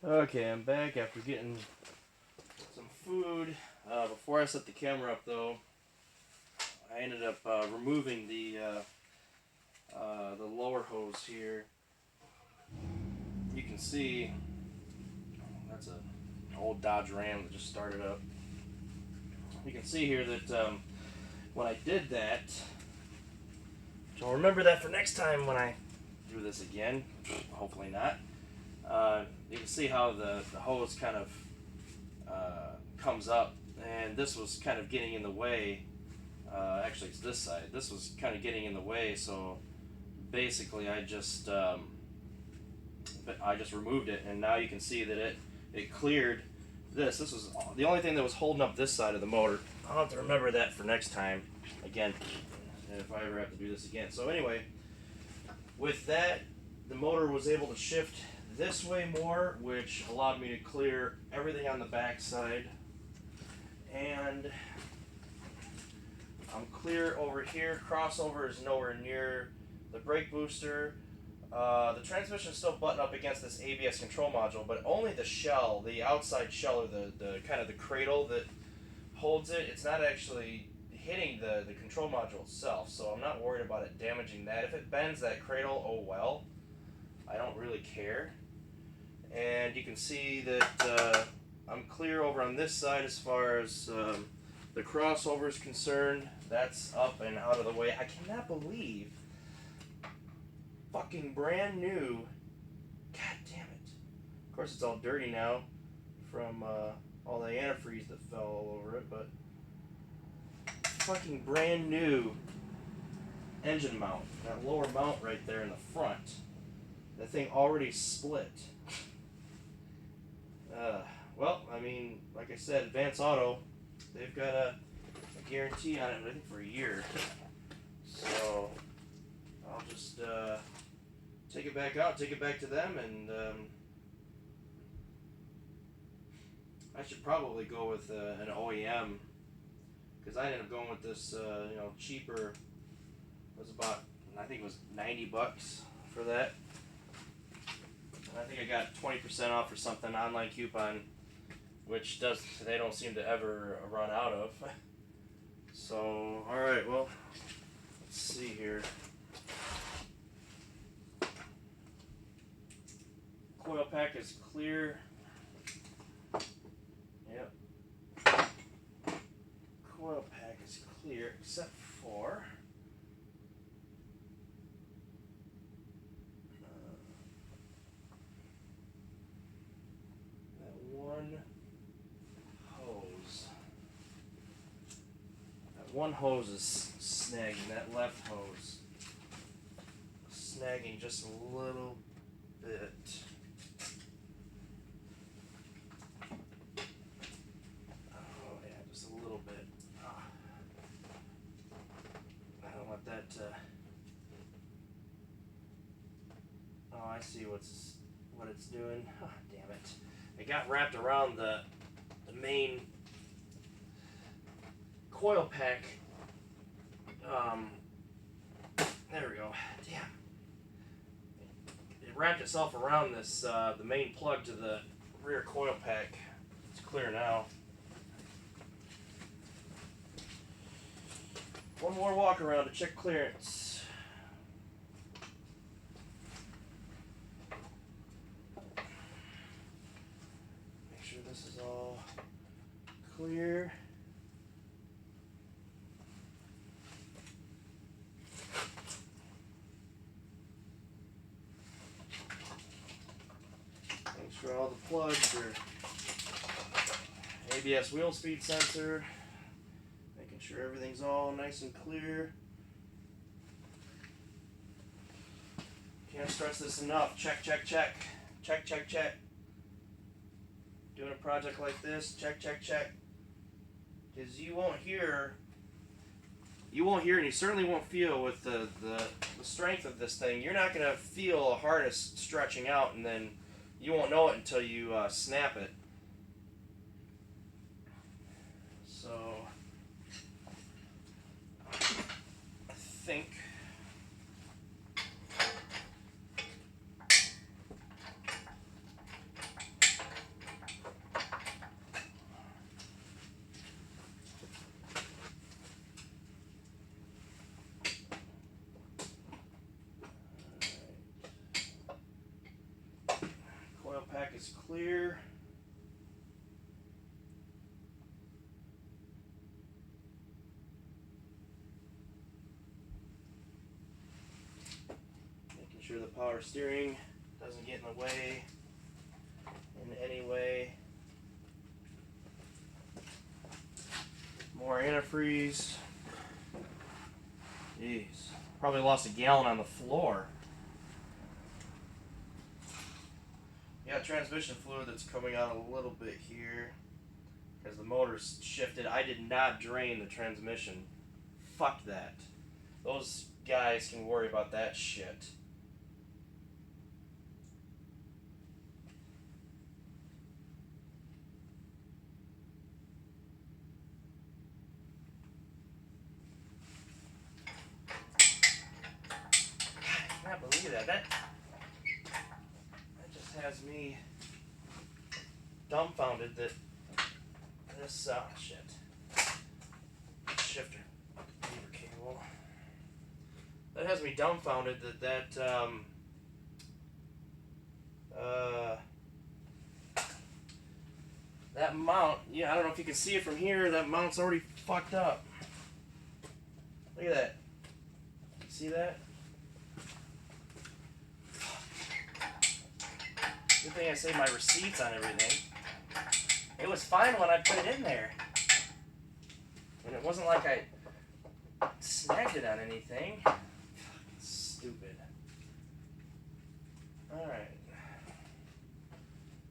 Okay, I'm back after getting some food. Before I set the camera up, though, I ended up removing the lower hose here. You can see that's an old Dodge Ram that just started up. You can see here that when I did that, so I'll remember that for next time when I do this again. Hopefully not. You can see how the hose kind of comes up, and this was kind of getting in the way. Actually, it's this side. This was kind of getting in the way, so basically I just removed it, and now you can see that it cleared this. This was the only thing that was holding up this side of the motor. I'll have to remember that for next time. Again, if I ever have to do this again. So anyway, with that, the motor was able to shift this way more, which allowed me to clear everything on the back side. And I'm clear over here. Crossover is nowhere near the brake booster. The transmission is still buttoned up against this ABS control module, but only the shell, the outside shell, or the kind of the cradle that holds it, it's not actually hitting the control module itself, so I'm not worried about it damaging that. If it bends that cradle, oh well. I don't really care. And you can see that I'm clear over on this side as far as the crossover is concerned. That's up and out of the way. I cannot believe fucking brand new. God damn it. Of course it's all dirty now from all the antifreeze that fell all over it, but fucking brand new engine mount. That lower mount right there in the front. That thing already split. Well, I mean, like I said, Advance Auto, they've got a guarantee on it, I think for a year. So I'll just take it back out, take it back to them, and I should probably go with an OEM, because I ended up going with this, cheaper. It was about, I think it was $90 for that. And I think I got 20% off or something, online coupon, which they don't seem to ever run out of. So, alright, well, let's see here. Coil pack is clear. Yep. Coil pack is clear, except for that one hose. That one hose is snagging, that left hose. Snagging just a little bit. Oh yeah, just a little bit. I don't want that to... Oh, I see what it's doing. Oh, damn it. It got wrapped around the main coil pack. There we go. Damn. It wrapped itself around this the main plug to the rear coil pack. It's clear now. One more walk around to check clearance. Make sure this is all clear. Make sure all the plugs are ABS wheel speed sensor. Making sure everything's all nice and clear. Can't stress this enough. Check, check, check. Check, check, check. Doing a project like this, check, check, check. Because you won't hear, and you certainly won't feel with the strength of this thing. You're not going to feel a harness stretching out, and then you won't know it until you snap it. So, I think is clear. Making sure the power steering doesn't get in the way in any way. More antifreeze. Jeez. Probably lost a gallon on the floor. Yeah, transmission fluid that's coming out a little bit here as the motor's shifted. I did not drain the transmission. Fuck that. Those guys can worry about that shit. I can't believe that. That just has me dumbfounded that this shit. Shifter lever cable. That has me dumbfounded that that mount, yeah, I don't know if you can see it from here, that mount's already fucked up. Look at that. See that? Good thing I saved my receipts on everything. It was fine when I put it in there. And it wasn't like I snagged it on anything. Stupid. Alright.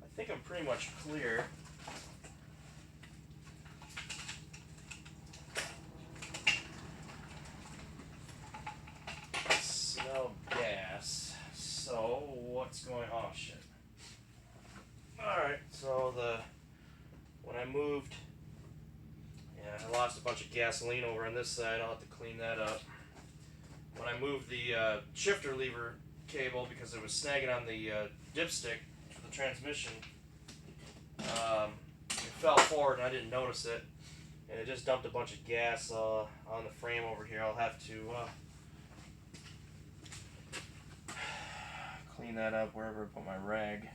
I think I'm pretty much clear. Smell gas. So, what's going on? Oh, shit. Alright, so when I moved, I lost a bunch of gasoline over on this side. I'll have to clean that up. When I moved the shifter lever cable because it was snagging on the dipstick for the transmission, it fell forward and I didn't notice it. And it just dumped a bunch of gas on the frame over here. I'll have to clean that up wherever I put my rag.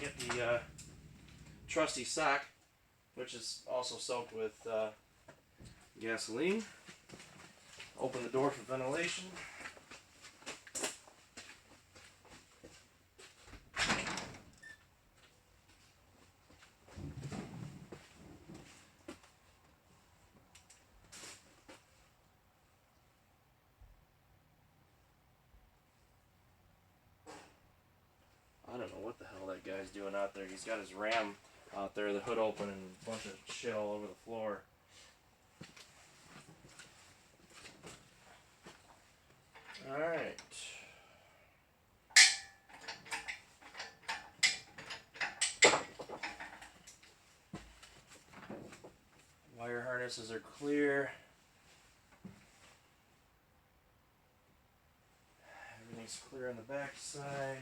Get the trusty sock, which is also soaked with gasoline. Open the door for ventilation. I don't know what the hell that guy's doing out there. He's got his Ram out there, the hood open, and a bunch of shit all over the floor. Alright. Wire harnesses are clear. Everything's clear on the back side.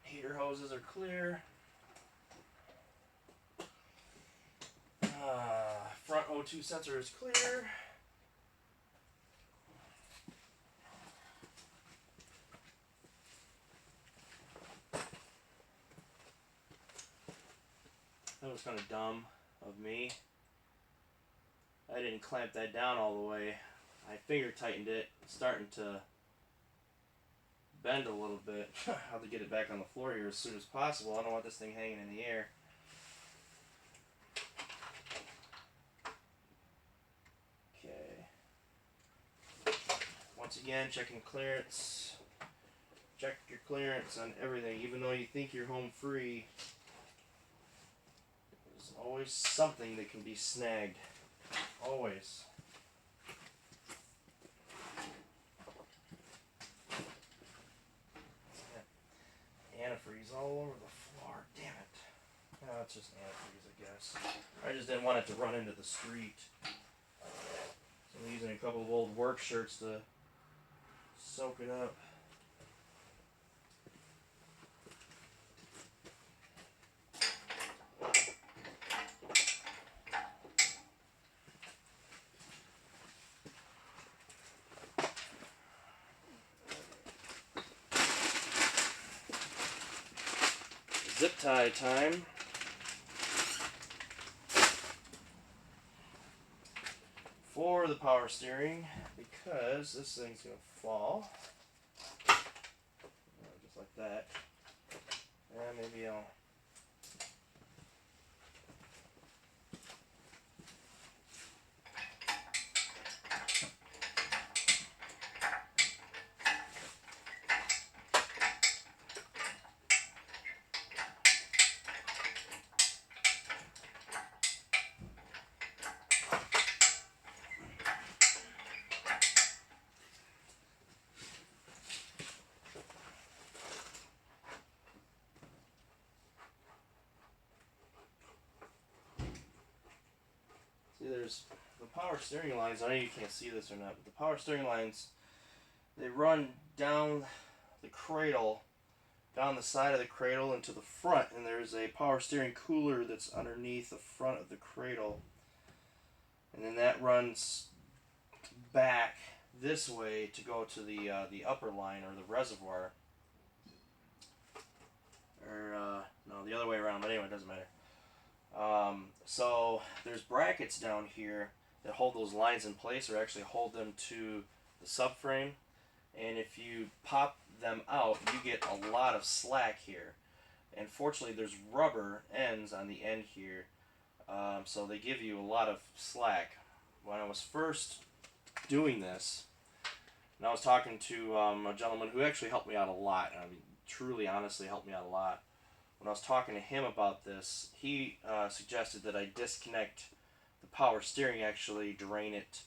Heater hoses are clear. Front O2 sensor is clear. That was kind of dumb of me. I didn't clamp that down all the way. I finger tightened it, starting to bend a little bit. I'll have to get it back on the floor here as soon as possible. I don't want this thing hanging in the air. Okay. Once again, checking clearance. Check your clearance on everything. Even though you think you're home free, there's always something that can be snagged. Always. Antifreeze all over the floor. Damn it. No, it's just antifreeze, I guess. I just didn't want it to run into the street. So I'm using a couple of old work shirts to soak it up. tie time. For the power steering, because this thing's going to fall. Just like that. And maybe I'll... See, there's the power steering lines. I know you can't see this or not, but the power steering lines, they run down the cradle, down the side of the cradle into the front, and there's a power steering cooler that's underneath the front of the cradle, and then that runs back this way to go to the upper line, or the reservoir, or no, the other way around, but anyway, it doesn't matter. So there's brackets down here that hold those lines in place, or actually hold them to the subframe, and if you pop them out, you get a lot of slack here, and fortunately there's rubber ends on the end here, so they give you a lot of slack. When I was first doing this, and I was talking to a gentleman who actually helped me out a lot, I mean, truly honestly helped me out a lot. When I was talking to him about this, he suggested that I disconnect the power steering, actually drain it,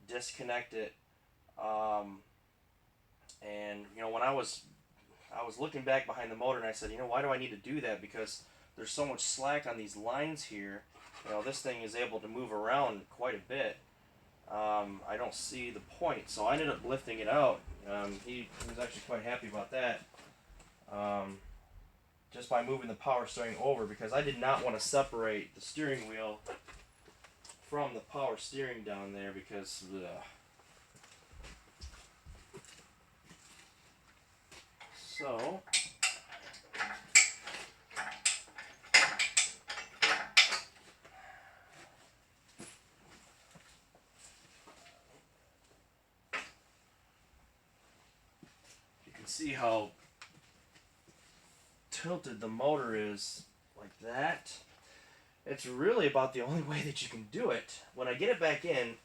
disconnect it, and you know, when I was looking back behind the motor, and I said, you know, why do I need to do that? Because there's so much slack on these lines here. You know, this thing is able to move around quite a bit. I don't see the point, so I ended up lifting it out. He was actually quite happy about that. Just by moving the power steering over, because I did not want to separate the steering wheel from the power steering down there, because so you can see how tilted the motor is like that. It's really about the only way that you can do it. When I get it back in,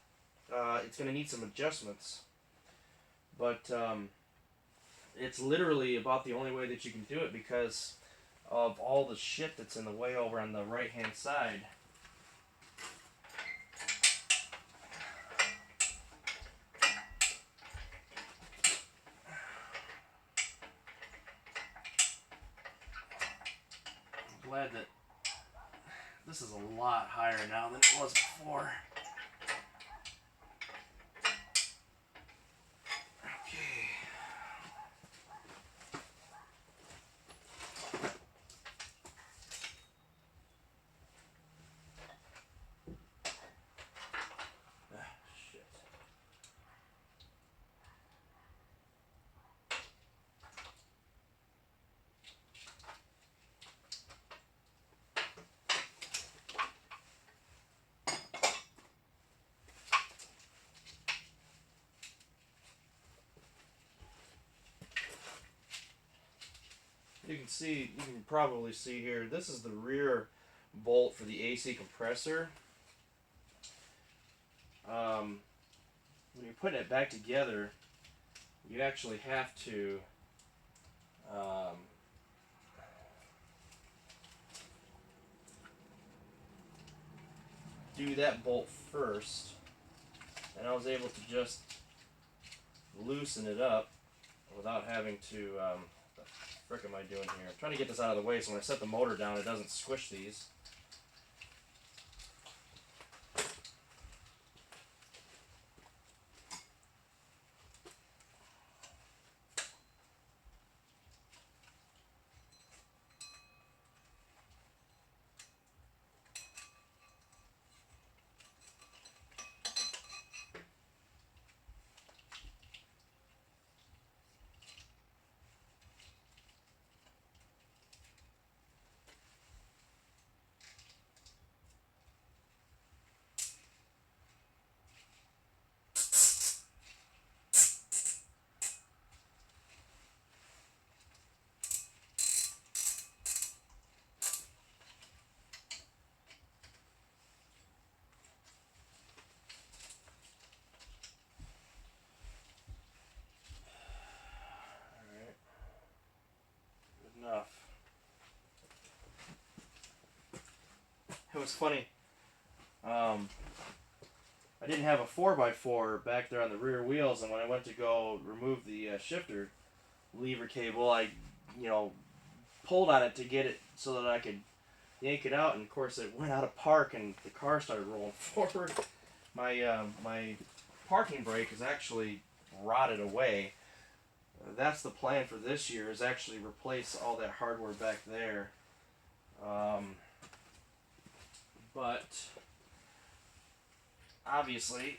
it's going to need some adjustments, but it's literally about the only way that you can do it because of all the shit that's in the way over on the right hand side. Glad that this is a lot higher now than it was before. Okay. Ah, shit. You can probably see here, this is the rear bolt for the AC compressor. When you're putting it back together, you actually have to do that bolt first, and I was able to just loosen it up without having to what the frick am I doing here? I'm trying to get this out of the way so when I set the motor down it doesn't squish these. was funny. I didn't have a 4x4 back there on the rear wheels, and when I went to go remove the shifter lever cable, I, pulled on it to get it so that I could yank it out, and of course it went out of park, and the car started rolling forward. My parking brake is actually rotted away. That's the plan for this year, is actually replace all that hardware back there. But obviously,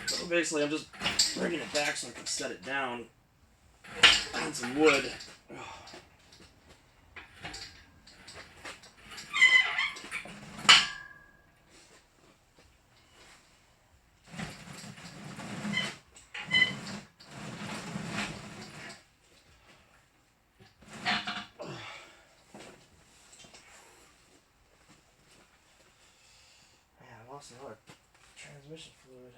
so basically I'm just bringing it back so I can set it down on some wood. I lost a lot of transmission fluid.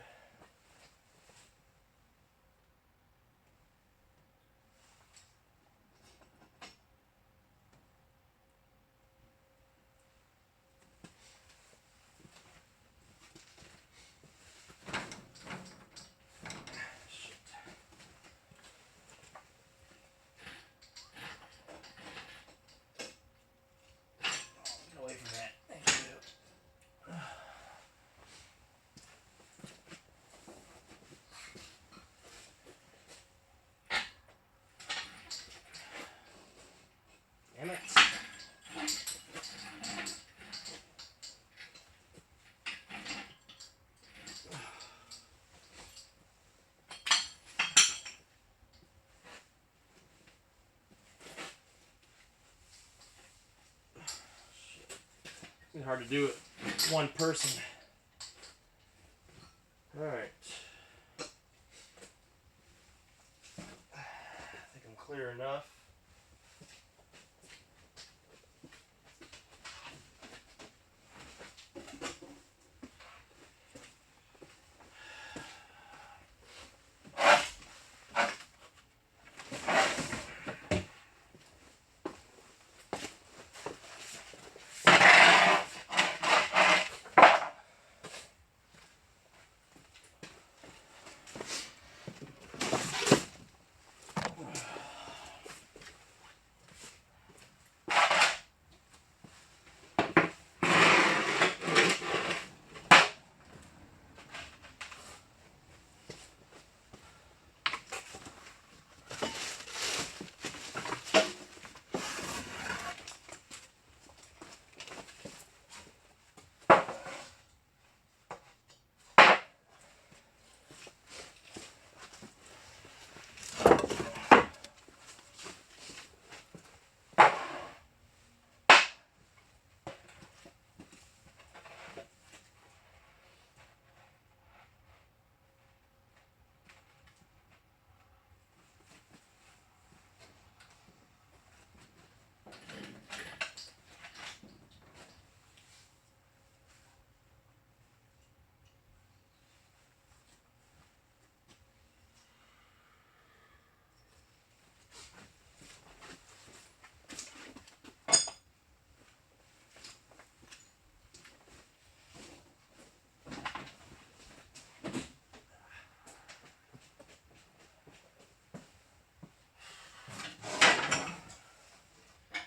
Shit. Get away from that. Thank you. Damn it. It's hard to do it with one person. Alright. I think I'm clear enough.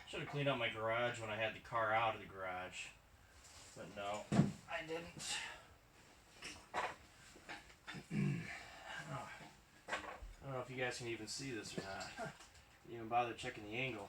Should have cleaned out my garage when I had the car out of the garage. But no, I didn't. I don't know if you guys can even see this or not. Didn't even bother checking the angle.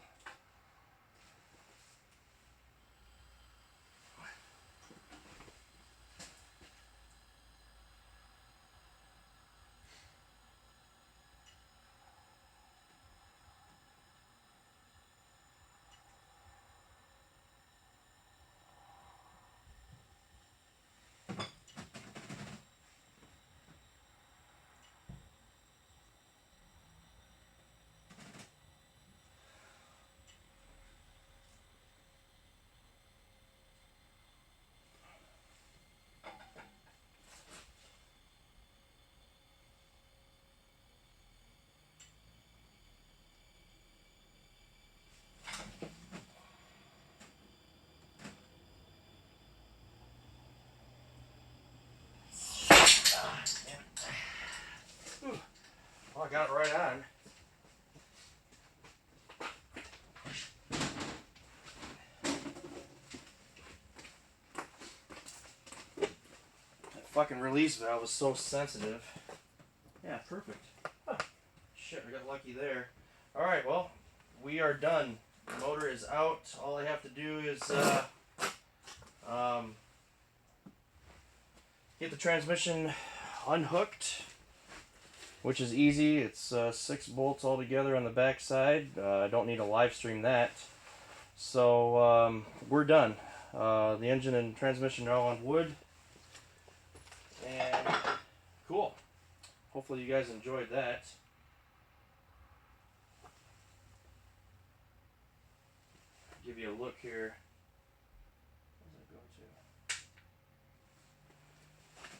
I got it right on. That fucking release valve was so sensitive. Yeah, perfect. Huh. Shit, I got lucky there. Alright, well, we are done. The motor is out. All I have to do is get the transmission unhooked, which is easy. It's 6 bolts all together on the back side. I don't need to live stream that. So we're done. The engine and transmission are all on wood. And cool. Hopefully you guys enjoyed that. Give you a look here. Where's that go to?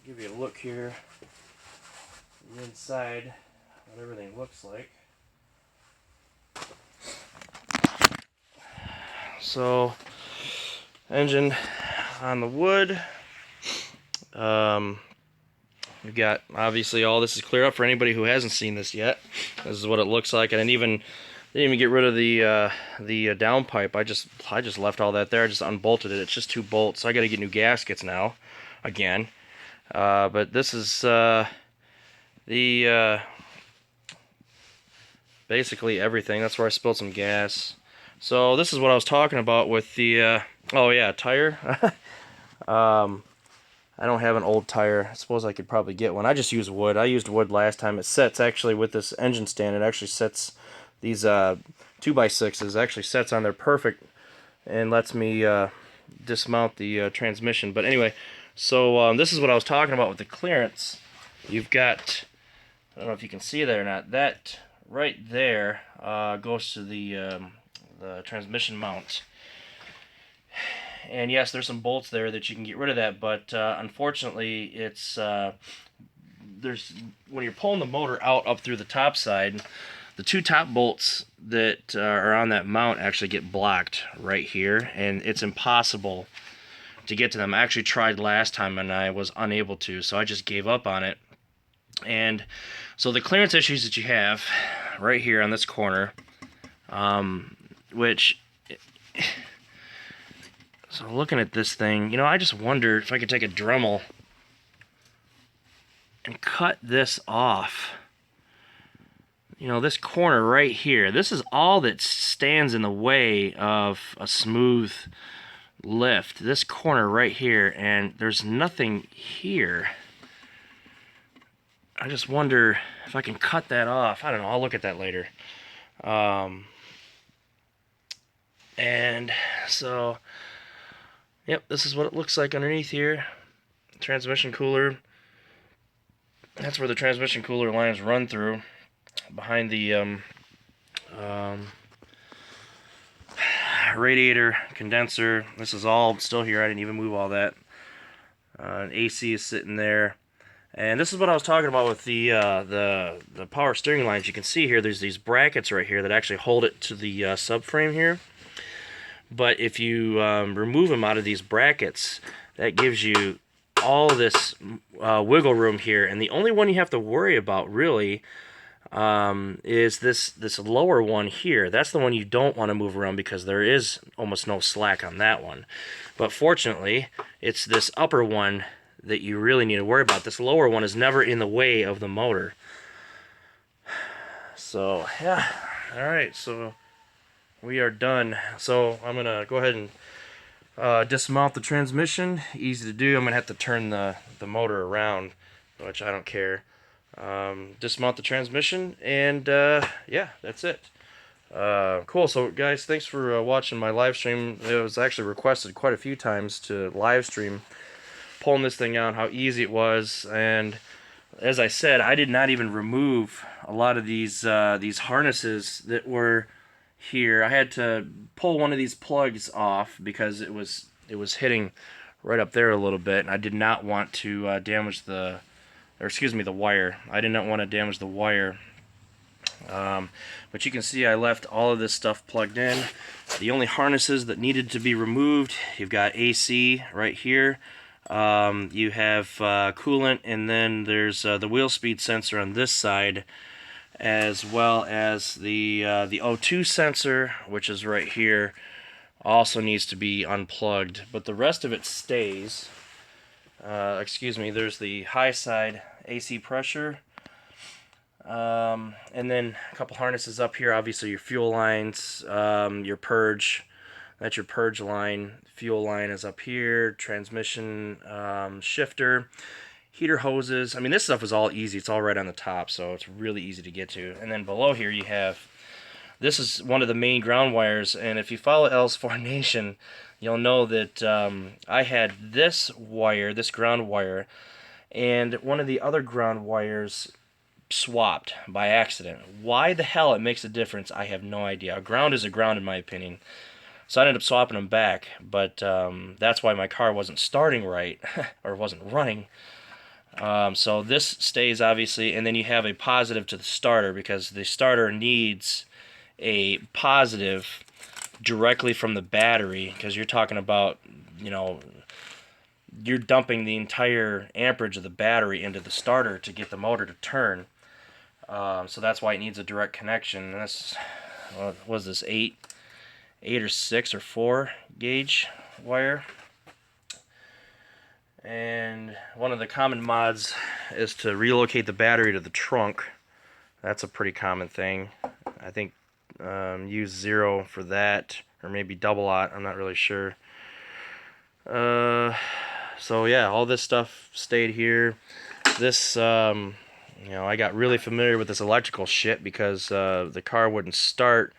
Give you a look here. The inside, what everything looks like. So, engine on the wood. We've got, obviously, all this is clear up for anybody who hasn't seen this yet. This is what it looks like. I didn't even get rid of the downpipe. I just left all that there. I just unbolted it. It's just 2 bolts. So I got to get new gaskets now, again. But this is basically everything. That's where I spilled some gas. So this is what I was talking about with the oh yeah, tire. I don't have an old tire. I suppose I could probably get one. I just use wood. I used wood last time. It sets actually with this engine stand. It actually sets these 2x6s. Actually sets on there perfect and lets me dismount the transmission. But anyway, so this is what I was talking about with the clearance. You've got, I don't know if you can see that or not. That right there goes to the transmission mount. And yes, there's some bolts there that you can get rid of that, but unfortunately, it's there's when you're pulling the motor out up through the top side, the 2 top bolts that are on that mount actually get blocked right here, and it's impossible to get to them. I actually tried last time and I was unable to, so I just gave up on it. And so the clearance issues that you have right here on this corner, which. So looking at this thing, you know, I just wonder if I could take a Dremel and cut this off. You know, this corner right here, this is all that stands in the way of a smooth lift. This corner right here, and there's nothing here. I just wonder if I can cut that off. I don't know, I'll look at that later. And so... Yep, this is what it looks like underneath here. Transmission cooler. That's where the transmission cooler lines run through. Behind the radiator, condenser. This is all still here. I didn't even move all that. AC is sitting there. And this is what I was talking about with the power steering lines. You can see here there's these brackets right here that actually hold it to the subframe here. But if you remove them out of these brackets, that gives you all this wiggle room here. And the only one you have to worry about, really, is this lower one here. That's the one you don't want to move around because there is almost no slack on that one. But fortunately, it's this upper one that you really need to worry about. This lower one is never in the way of the motor. So, yeah. Alright, so... we are done. So I'm going to go ahead and dismount the transmission. Easy to do. I'm going to have to turn the motor around, which I don't care. Dismount the transmission, and yeah, that's it. Cool. So guys, thanks for watching my live stream. It was actually requested quite a few times to live stream pulling this thing out, how easy it was. And as I said, I did not even remove a lot of these harnesses that were here. I had to pull one of these plugs off because it was hitting right up there a little bit, and I did not want to damage the wire. I did not want to damage the wire. But you can see I left all of this stuff plugged in. The only harnesses that needed to be removed, you've got AC right here. You have coolant, and then there's the wheel speed sensor on this side. as well as the O2 sensor, which is right here, also needs to be unplugged, but the rest of it stays. Excuse me, there's the high side AC pressure, and then a couple harnesses up here, obviously your fuel lines, your purge, that's your purge line, fuel line is up here, transmission shifter, heater hoses. I mean, this stuff is all easy, it's all right on the top, so it's really easy to get to. And then below here you have, this is one of the main ground wires, and if you follow LS4 Nation, you'll know that I had this wire, this ground wire, and one of the other ground wires swapped by accident. Why the hell it makes a difference, I have no idea. A ground is a ground in my opinion. So I ended up swapping them back, but that's why my car wasn't starting right, or wasn't running. So this stays obviously, and then you have a positive to the starter, because the starter needs a positive directly from the battery, because you're talking about, you know, you're dumping the entire amperage of the battery into the starter to get the motor to turn. So that's why it needs a direct connection. And that's, what was this, 8 or 6 or 4 gauge wire. And one of the common mods is to relocate the battery to the trunk. That's a pretty common thing. I think use 0 for that, or maybe double aught, I'm not really sure. So yeah, all this stuff stayed here. This, you know, I got really familiar with this electrical shit because the car wouldn't start.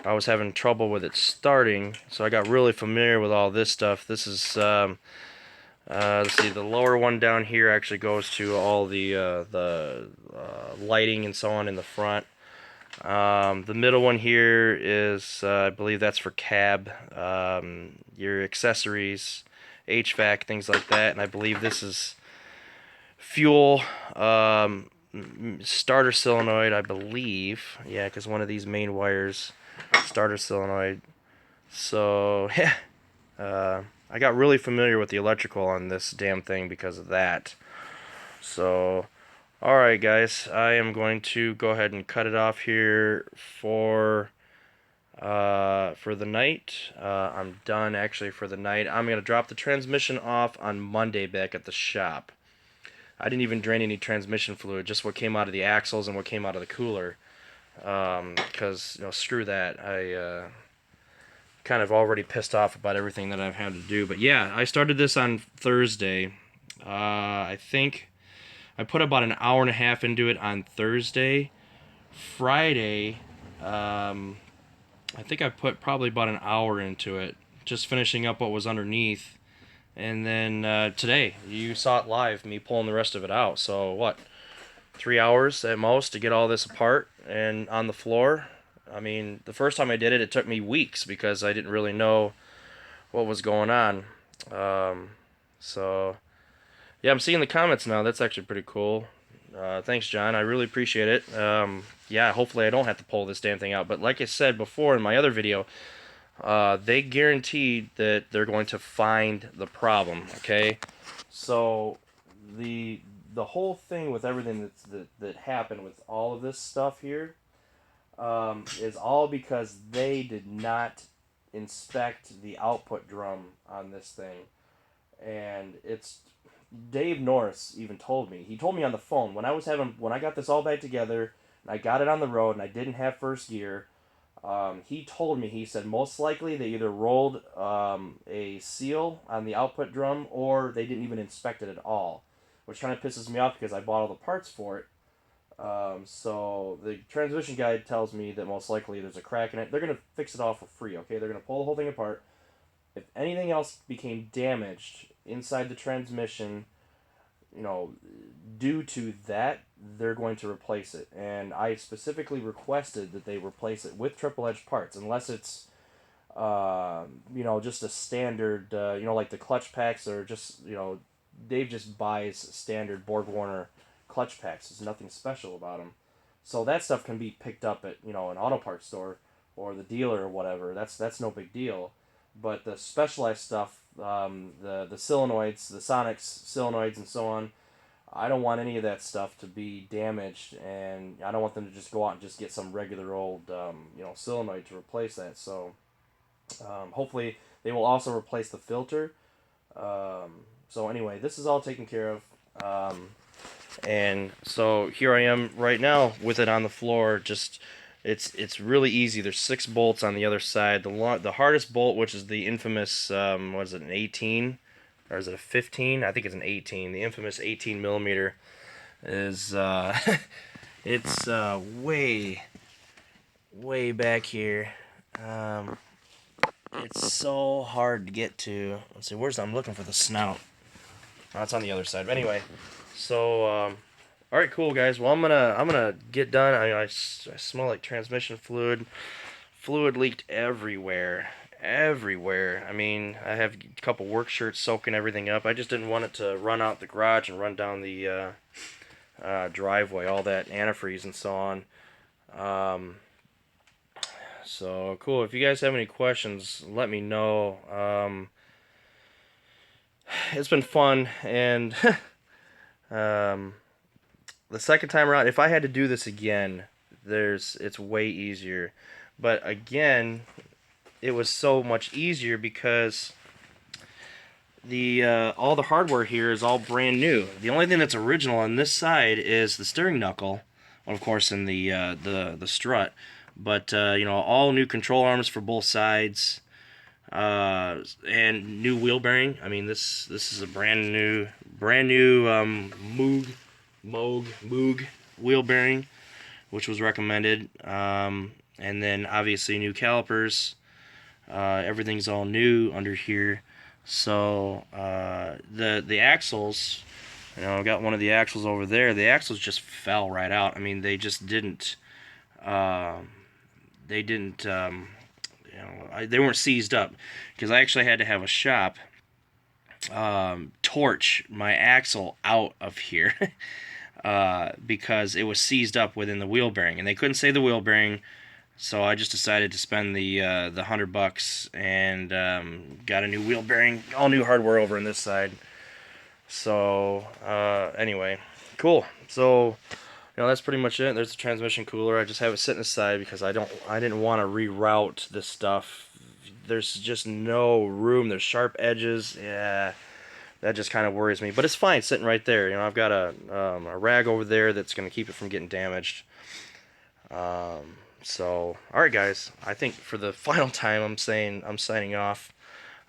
I was having trouble with it starting, so I got really familiar with all this stuff. This is, let's see, the lower one down here actually goes to all the lighting and so on in the front. The middle one here is, I believe that's for cab, your accessories, HVAC, things like that. And I believe this is fuel, starter solenoid, I believe. Yeah, because one of these main wires, starter solenoid. So, yeah, I got really familiar with the electrical on this damn thing because of that. So, alright guys, I am going to go ahead and cut it off here for the night. I'm done actually for the night. I'm going to drop the transmission off on Monday back at the shop. I didn't even drain any transmission fluid, just what came out of the axles and what came out of the cooler. Because, you know, screw that. I kind of already pissed off about everything that I've had to do. But yeah, I started this on Thursday. I think I put about an hour and a half into it on Thursday. Friday, I think I put probably about an hour into it, just finishing up what was underneath. And then today, you saw it live, me pulling the rest of it out. So what, 3 hours at most to get all this apart and on the floor. I mean, the first time I did it, it took me weeks because I didn't really know what was going on. So, yeah, I'm seeing the comments now. That's actually pretty cool. Thanks, John. I really appreciate it. Yeah, hopefully I don't have to pull this damn thing out. But like I said before in my other video, they guaranteed that they're going to find the problem, okay? So, the whole thing with everything that happened with all of this stuff here is all because they did not inspect the output drum on this thing. And it's, Dave Norris even told me. He told me on the phone when I got this all back together and I got it on the road and I didn't have first gear. He told me, he said most likely they either rolled a seal on the output drum or they didn't even inspect it at all, which kind of pisses me off because I bought all the parts for it. So the transmission guide tells me that most likely there's a crack in it. They're going to fix it all for free, okay? They're going to pull the whole thing apart. If anything else became damaged inside the transmission, you know, due to that, they're going to replace it. And I specifically requested that they replace it with triple edge parts, unless it's, you know, just a standard, you know, like the clutch packs or just, you know, Dave just buys standard Borg Warner clutch packs. There's nothing special about them. So that stuff can be picked up at, you know, an auto parts store or the dealer or whatever. That's no big deal. But the specialized stuff, the solenoids, the Sonics solenoids and so on, I don't want any of that stuff to be damaged, and I don't want them to just go out and just get some regular old, solenoid to replace that. So hopefully they will also replace the filter. So anyway, this is all taken care of. And so here I am right now with it on the floor. Just it's really easy. There's 6 bolts on the other side. The hardest bolt, which is the infamous what is it, an 18 or is it a 15? I think it's an 18. The infamous 18 millimeter is it's way back here. It's so hard to get to. Let's see, I'm looking for the snout. Oh, it's on the other side. But anyway, so all right, cool guys. Well, I'm gonna get done. I smell like transmission fluid. Fluid leaked everywhere. Everywhere. I mean, I have a couple work shirts soaking everything up. I just didn't want it to run out the garage and run down the driveway, all that antifreeze and so on. So cool. If you guys have any questions, let me know. It's been fun, and the second time around, if I had to do this again, it's way easier. But again, it was so much easier because all the hardware here is all brand new. The only thing that's original on this side is the steering knuckle, well, of course, in the strut. But all new control arms for both sides, and new wheel bearing. I mean, this is a brand new Moog wheel bearing, which was recommended. And then obviously new calipers. Everything's all new under here. So the axles, I've got one of the axles over there. The axles just fell right out. I mean, they just didn't. They weren't seized up, because I actually had to have a shop torch my axle out of here because it was seized up within the wheel bearing, and they couldn't save the wheel bearing. So I just decided to spend the $100 and got a new wheel bearing, all new hardware over on this side. So anyway, cool. So that's pretty much it. There's the transmission cooler. I just have it sitting aside because I didn't want to reroute this stuff. There's just no room. There's sharp edges. Yeah, that just kind of worries me. But it's fine sitting right there. I've got a rag over there that's going to keep it from getting damaged. So, alright guys, I think for the final time I'm signing off.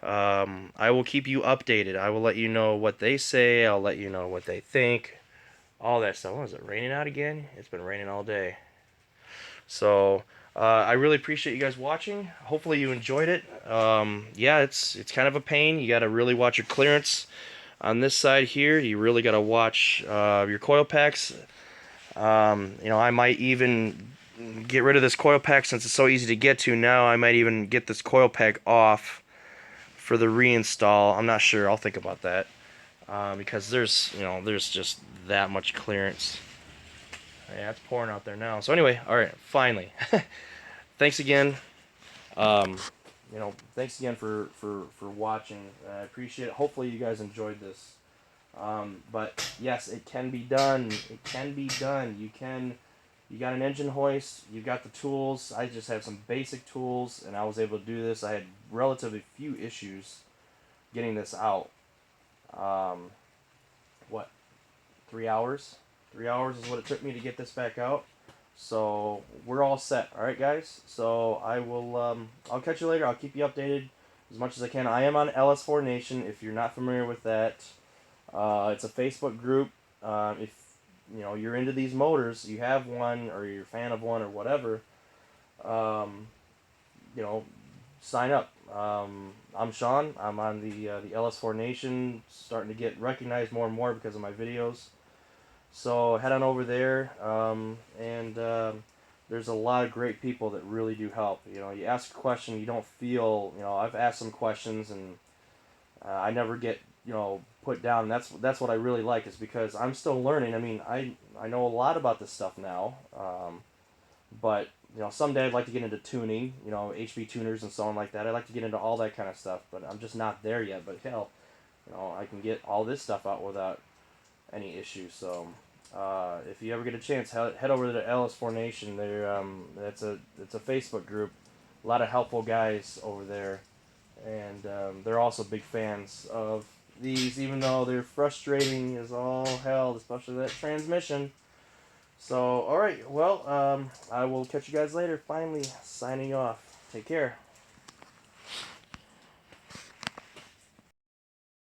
I will keep you updated. I will let you know what they say. I'll let you know what they think. All that stuff. What is it, raining out again? It's been raining all day. So, I really appreciate you guys watching. Hopefully you enjoyed it. Yeah, it's kind of a pain. You gotta really watch your clearance. On this side here, you really gotta watch your coil packs. I might even get rid of this coil pack since it's so easy to get to now. I might even get this coil pack off for the reinstall. I'm not sure. I'll think about that because there's just that much clearance. Yeah, it's pouring out there now. So anyway, all right, finally. Thanks again. Thanks again for watching. I appreciate it. Hopefully you guys enjoyed this. But yes, it can be done. It can be done. You got an engine hoist, you got the tools. I just have some basic tools, and I was able to do this. I had relatively few issues getting this out. 3 hours? 3 hours is what it took me to get this back out. So we're all set. All right, guys. So I'll catch you later. I'll keep you updated as much as I can. I am on LS4 Nation. If you're not familiar with that, it's a Facebook group. If you're into these motors, you have one, or you're a fan of one, or whatever, sign up. I'm Sean. I'm on the LS4 Nation, starting to get recognized more and more because of my videos. So head on over there, and there's a lot of great people that really do help. You ask a question, you don't feel, I've asked some questions, and I never get, put down. And that's what I really like, is because I'm still learning. I mean, I know a lot about this stuff now, but someday I'd like to get into tuning, HB tuners and so on like that. I'd like to get into all that kind of stuff, but I'm just not there yet. But hell, I can get all this stuff out without any issues. So if you ever get a chance, head over to the LS4 Nation. It's a Facebook group. A lot of helpful guys over there, and they're also big fans of these, even though they're frustrating as all hell, especially that transmission. So, alright, well, I will catch you guys later. Finally, signing off. Take care.